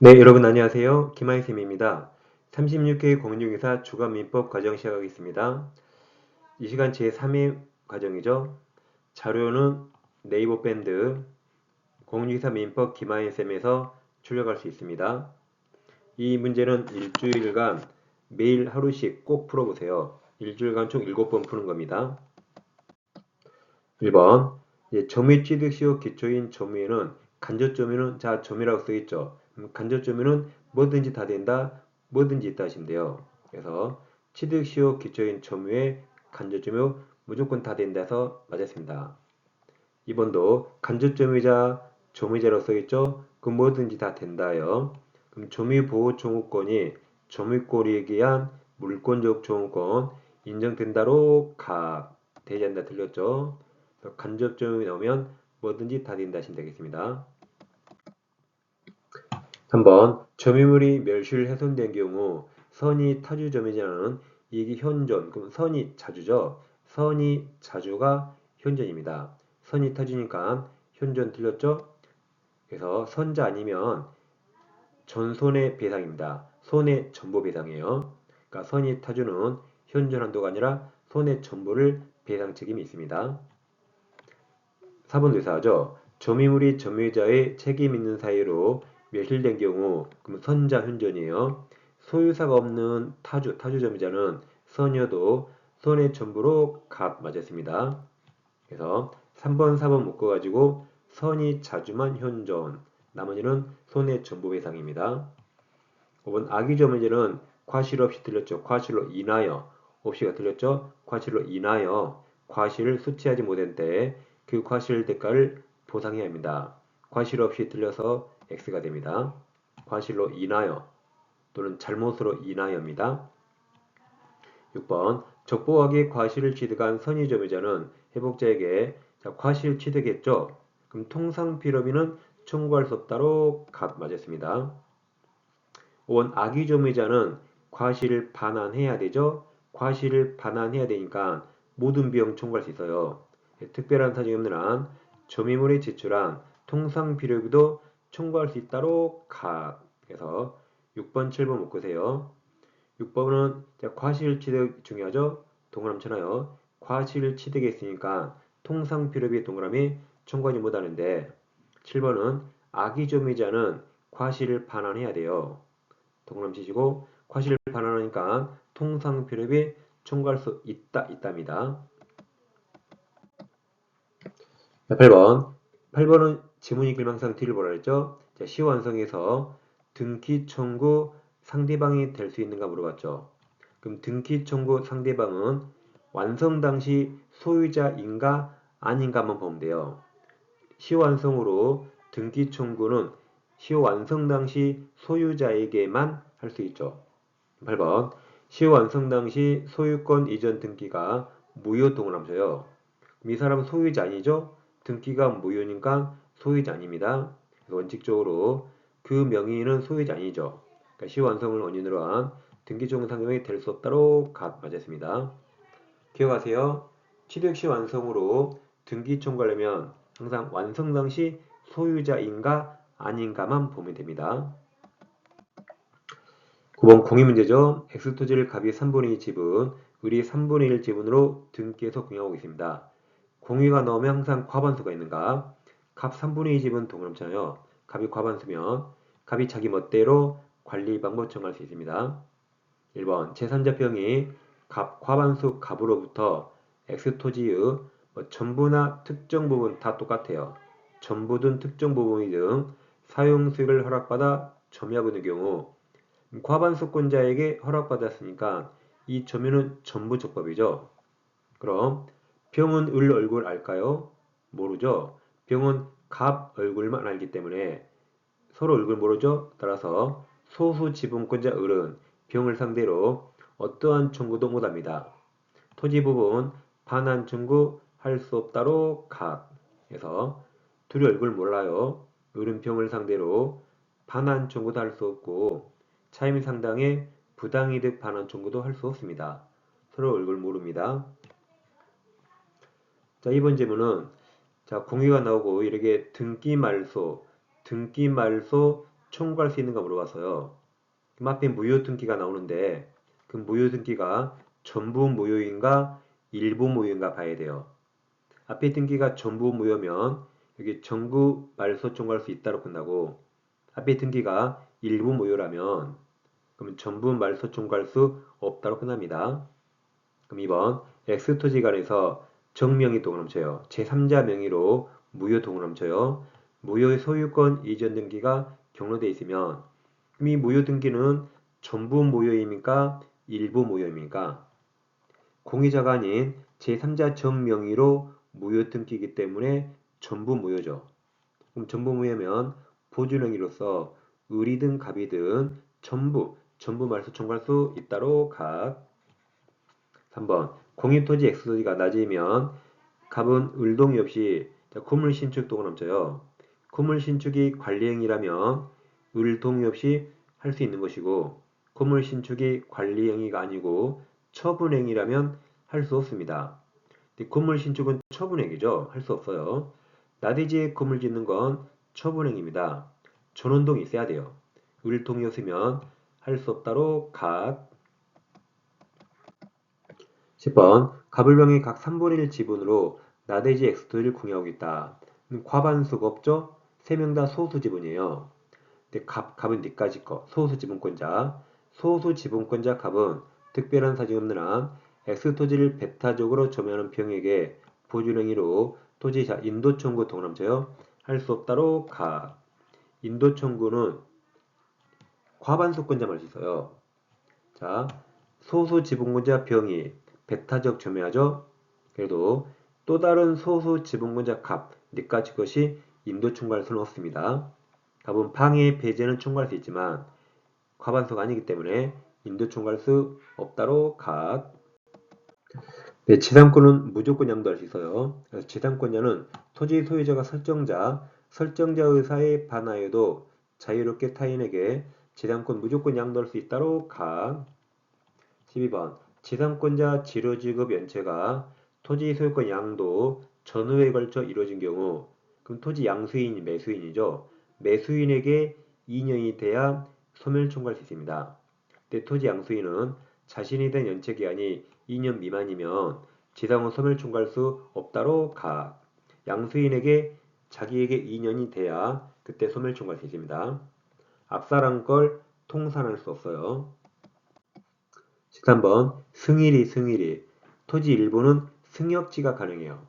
네, 여러분 안녕하세요. 김하희쌤입니다. 36회 공인중개사 주간민법 과정 시작하겠습니다. 이 시간 제3회 과정이죠. 자료는 네이버 밴드 공인중개사 민법 김하희쌤에서 출력할 수 있습니다. 이 문제는 일주일간 매일 하루씩 꼭 풀어보세요. 일주일간 총 7번 푸는 겁니다. 1번 점유 취득 시효 기초인 점유에는 간접점유는 점유라고 써있죠. 간접점유는 뭐든지 다 된다, 뭐든지 있다 하시면 돼요. 그래서 취득 시효 기초인 점유에 간접점유 무조건 다 된다 해서 맞았습니다. 2번도 간접점유자, 점유자라고 써있죠. 그 뭐든지 다 된다요. 그럼 점유보호 청구권이 점유권에 의한 물권적 청구권 인정된다로 되지 않는다 틀렸죠. 간접점이 나오면 뭐든지 다 된다 하시면 되겠습니다. 3번 점유물이 멸실 훼손된 경우 선이 타주 점유자는 이게 현존, 그럼 선이 자주죠. 선이 자주가 현존입니다. 선이 타주니까 현존 틀렸죠. 그래서 선자 아니면 전손해 배상입니다. 손해 전부 배상이에요. 그러니까 선이 타주는 현존 한도가 아니라 손해 전부를 배상 책임이 있습니다. 4번 대사하죠. 점유물이 점유자의 책임 있는 사유로 멸실된 경우 그럼 선자 현존이에요. 소유사가 없는 타주 점유자는 선여도 손해 전부로 맞았습니다. 그래서 3번, 4번 묶어가지고 선이 자주만 현존, 나머지는 손해 전부 배상입니다. 5번 악의적 문제는 과실 없이 틀렸죠. 과실로 인하여 없이가 틀렸죠. 과실로 인하여 과실을 수취하지 못한 때 그 과실 대가를 보상해야 합니다. 과실 없이 틀려서 X가 됩니다. 과실로 인하여 또는 잘못으로 인하여입니다. 6번 적법하게 과실을 취득한 선의점유자는 회복자에게 과실 취득했죠. 그럼 통상필업인은 청구할 수 없다로 맞았습니다. 5번 악의점유자는 과실을 반환해야 되죠. 과실을 반환해야 되니까 모든 비용 청구할 수 있어요. 특별한 사정이 없는 한 점유물에 제출한 통상필요비도 청구할 수 있다로 그래서 6번, 7번 묶으세요. 6번은 과실 취득 중요하죠. 동그라미 쳐놔요. 과실 취득했으니까 통상필요비 동그라미 청구하지 못하는데 7번은 악의점유자는 과실을 반환해야 돼요. 동그라미 치시고 과실을 반환하니까 통상필요비 청구할 수 있답니다. 8번. 8번은 지문이 길망상 뒤를 보라 했죠. 시완성에서 등기 청구 상대방이 될 수 있는가 물어봤죠. 그럼 등기 청구 상대방은 완성 당시 소유자인가 아닌가만 보면 돼요. 시완성으로 등기 청구는 시완성 당시 소유자에게만 할 수 있죠. 8번. 시완성 당시 소유권 이전 등기가 무효 동그라미 쳐요. 이 사람은 소유자 아니죠? 등기가 무효니까 소유자 아닙니다. 원칙적으로 그 명의는 소유자 아니죠. 그러니까 시완성을 원인으로 한 등기청구 상대방이 될 수 없다로 맞았습니다. 기억하세요. 취득시 완성으로 등기 청구하려면 항상 완성 당시 소유자인가 아닌가만 보면 됩니다. 9번 공인문제죠. X토지를 갑이 3분의 2 지분, 을이 3분의 1 지분으로 등기해서 공유하고 있습니다. 공유가 나오면 항상 과반수가 있는가? 갑 3분의 2 지분 동그라미 쳐요. 갑이 과반수면 갑이 자기 멋대로 관리 방법 정할 수 있습니다. 1번 제3자평이 갑 과반수 갑으로부터 X토지의 전부나 특정 부분 다 똑같아요. 전부든 특정 부분이든 사용 수익을 허락받아 점유하고 있는 경우 과반수권자에게 허락받았으니까 이 점유는 전부 적법이죠. 그럼 병은 을 얼굴 알까요? 모르죠. 병은 갑 얼굴만 알기 때문에 서로 얼굴 모르죠. 따라서 소수 지분권자 을은 병을 상대로 어떠한 청구도 못합니다. 토지 부분 반환 청구 할 수 없다로 해서 둘이 얼굴 몰라요. 을은 병을 상대로 반환 청구도 할 수 없고 차임 상당의 부당이득 반환 청구도 할 수 없습니다. 서로 얼굴 모릅니다. 자, 이번 질문은 공유가 나오고 이렇게 등기 말소 청구할 수 있는가 물어봤어요. 그럼 앞에 무효 등기가 나오는데 그 무효 등기가 전부 무효인가 일부 무효인가 봐야 돼요. 앞에 등기가 전부 무효면 여기 전부 말소 청구할 수 있다로 끝나고 앞에 등기가 일부 무효라면 그러면 전부 말소 청구할 수 없다로 끝납니다. 그럼 2번 X토지간에서 정명의 동그라쳐요. 제3자 명의로 무효 동그라쳐요. 무효의 소유권 이전 등기가 경로되어 있으면 그럼 이 무효 등기는 전부 무효입니까? 일부 무효입니까? 공유자가 아닌 제3자 정명의로 무효 등기이기 때문에 전부 무효죠. 그럼 전부 무효면 보증행위로서 을이든 갑이든 전부 말소 청구할 수 있다로 각. 3번 공유토지 X토지가 낮으면 갑은 을동이 없이 건물 신축 동그라쳐요. 건물 신축이 관리행위라면 을동이 없이 할 수 있는 것이고 건물 신축이 관리행위가 아니고 처분행위라면 할 수 없습니다. 건물 신축은 처분행위죠. 할 수 없어요. 나대지에 건물 짓는 건 처분행위입니다. 전원동이 있어야 돼요. 을동이 없으면 할 수 없다로 각. 10번 갑을병의 각 3분의 1 지분으로 나대지 X토지를 공유하고 있다. 과반수가 없죠? 3명 다 소수 지분이에요. 근데 갑은 니까지 거, 소수 지분권자. 소수 지분권자 갑은 특별한 사정이 없는 한 X토지를 배타적으로 점유하는 병에게 보존행위로 토지자 인도 청구 동남자요. 할 수 없다로 각. 인도 청구는 과반수권자만 할 수 있어요. 자, 소수 지분권자 병이 배타적 점유하죠. 그래도 또 다른 소수 지분권자 갑, 니까지 것이 인도 청구할 수는 없습니다. 갑은 방해, 배제는 청구할 수 있지만 과반수가 아니기 때문에 인도 청구할 수 없다로 각. 네, 지상권은 무조건 양도할 수 있어요. 그래서 지상권자는 토지 소유자가 설정자 의사에 반하여도 자유롭게 타인에게 지상권 무조건 양도할 수 있다로 각. 12번 지상권자 지료지급 연체가 토지 소유권 양도 전후에 걸쳐 이루어진 경우 그럼 토지 양수인이 매수인이죠. 매수인에게 2년이 돼야 소멸 청구할 수 있습니다. 근데 토지 양수인은 자신이 된 연체 기한이 2년 미만이면 지상은 소멸 청구할 수 없다로 각. 양수인에게 자기에게 2년이 돼야 그때 소멸 청구할 수 있습니다. 앞사람 걸 통산할 수 없어요. 13번 승일이 토지 일부는 승역지가 가능해요.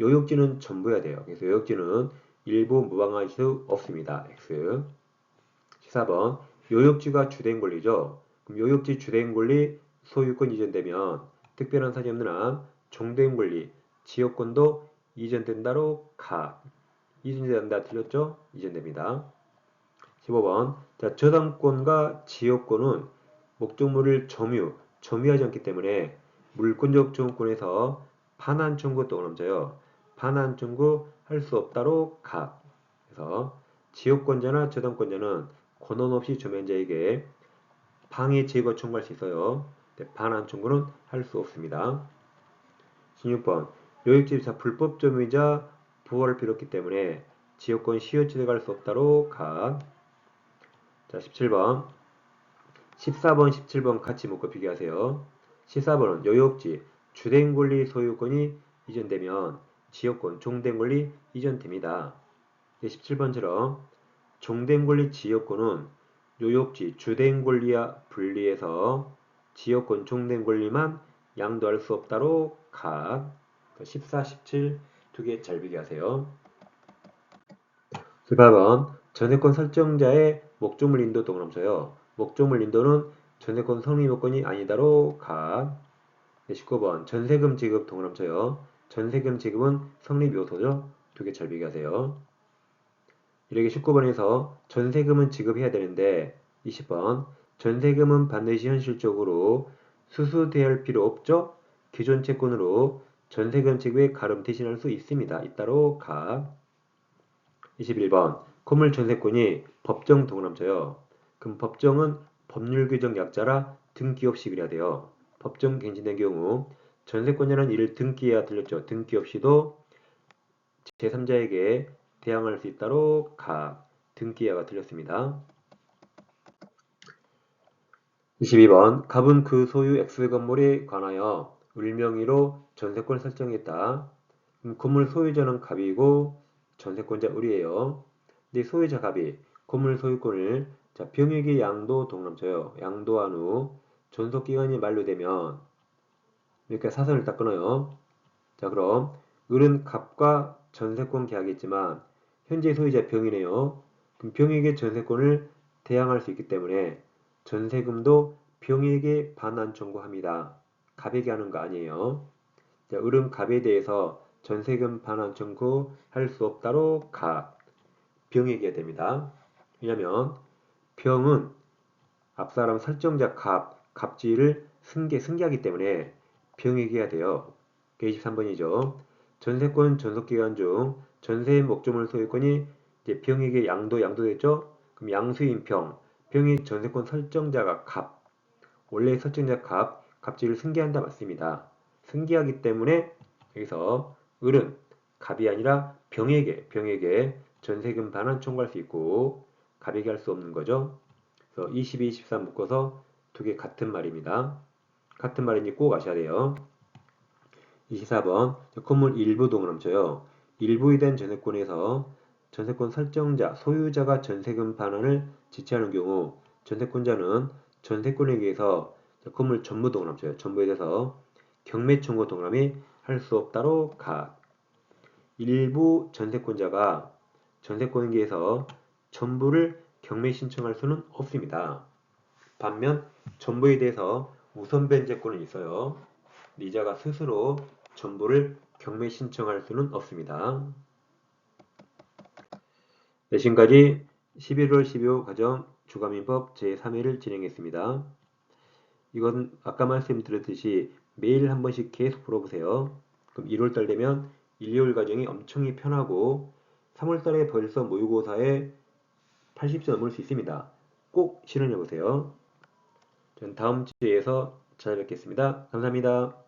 요역지는 전부야 돼요. 그래서 요역지는 일부 무방할 수 없습니다. X. 14번 요역지가 주된 권리죠. 그럼 요역지 주된 권리 소유권 이전되면 특별한 사정이 없는 한 종된 권리 지역권도 이전된다로 각. 이전된다 틀렸죠? 이전됩니다. 15번 자, 저당권과 지역권은 목적물을 점유하지 않기 때문에 물권적 점유권에서 반환 청구 또 넘쳐요. 반환 청구 할 수 없다로 각. 그래서 지역권자나 저당권자는 권한 없이 점유자에게 방해 제거 청구할 수 있어요. 반환 청구는 할 수 없습니다. 16번 요역지사 불법 점유자 부활을 빌었기 때문에 지역권 시효지대가 할 수 없다로 각. 자, 17번 14번, 17번 같이 묶어 비교하세요. 14번은 요역지, 주된 권리 소유권이 이전되면 지역권, 종된 권리 이전됩니다. 17번처럼 종된 권리 지역권은 요역지, 주된 권리와 분리해서 지역권, 종된 권리만 양도할 수 없다로 각. 14, 17 두 개 잘 비교하세요. 18번 전세권 설정자의 목적물 인도 동그라쳐요. 목적물 인도는 전세권 성립 요건이 아니다로 각. 19번 전세금 지급 동그라쳐요. 전세금 지급은 성립 요소죠. 두 개 잘 비교하세요. 이렇게 19번에서 전세금은 지급해야 되는데 20번 전세금은 반드시 현실적으로 수수대할 필요 없죠. 기존 채권으로 전세금 지급에 가름 대신할 수 있습니다. 잇따로 각. 21번 건물 전세권이 법정 동그라쳐요. 그럼 법정은 법률 규정 약자라 등기 없이 그려야 돼요. 법정 갱신된 경우 전세권자는 이를 등기해야 들렸죠. 등기 없이도 제3자에게 대항할 수 있다로 각. 등기해야가 들렸습니다. 22번 갑은 그 소유 X 건물에 관하여 을명의로 전세권을 설정했다. 건물 소유자는 갑이고 전세권자 을이에요. 근데 소유자 갑이 건물 소유권을 병역의 양도 동남쳐요. 양도한 후 존속기간이 만료되면 이렇게 사선을 딱 끊어요. 자 그럼 을은 갑과 전세권 계약했지만 현재 소유자 병이네요. 그럼 병에게 전세권을 대항할 수 있기 때문에 전세금도 병에게 반환 청구합니다. 갑에게 하는 거 아니에요. 자, 을은 갑에 대해서 전세금 반환 청구할 수 없다로 갑, 병에게 해야 됩니다. 왜냐면 병은 앞사람 설정자 갑지를 승계하기 때문에 병에게 해야 돼요. 23번이죠. 전세권 전속기간 중 전세의 목조물 소유권이 이제 병에게 양도됐죠? 그럼 양수인 병이 전세권 설정자가 원래 설정자 갑지를 승계한다 맞습니다. 승계하기 때문에 여기서 을은 갑이 아니라 병에게 전세금 반환 청구할 수 있고 갑에게 할 수 없는 거죠. 그래서 22, 23 묶어서 두 개 같은 말입니다. 같은 말인지 꼭 아셔야 돼요. 24번 건물 일부 동그ram쳐요. 일부에 대한 전세권에서 전세권 설정자, 소유자가 전세금 반환을 지체하는 경우 전세권자는 전세권에 의해서 건물 전부 동그ram쳐요. 전부에 대해서 경매 청구 동그라미 할 수 없다로 가. 일부 전세권자가 전세권에 의해서 전부를 경매 신청할 수는 없습니다. 반면 전부에 대해서 우선 변제권은 있어요. 이자가 스스로 전부를 경매 신청할 수는 없습니다. 네, 지금까지 11월 12호 과정 주가민법 제3회를 진행했습니다. 이건 아까 말씀드렸듯이 매일 한 번씩 계속 풀어보세요. 그럼 1월달 되면 1, 2월 과정이 엄청 편하고 3월달에 벌써 모의고사에 80점 넘을 수 있습니다. 꼭 실현해보세요. 전 다음 주에서 찾아뵙겠습니다. 감사합니다.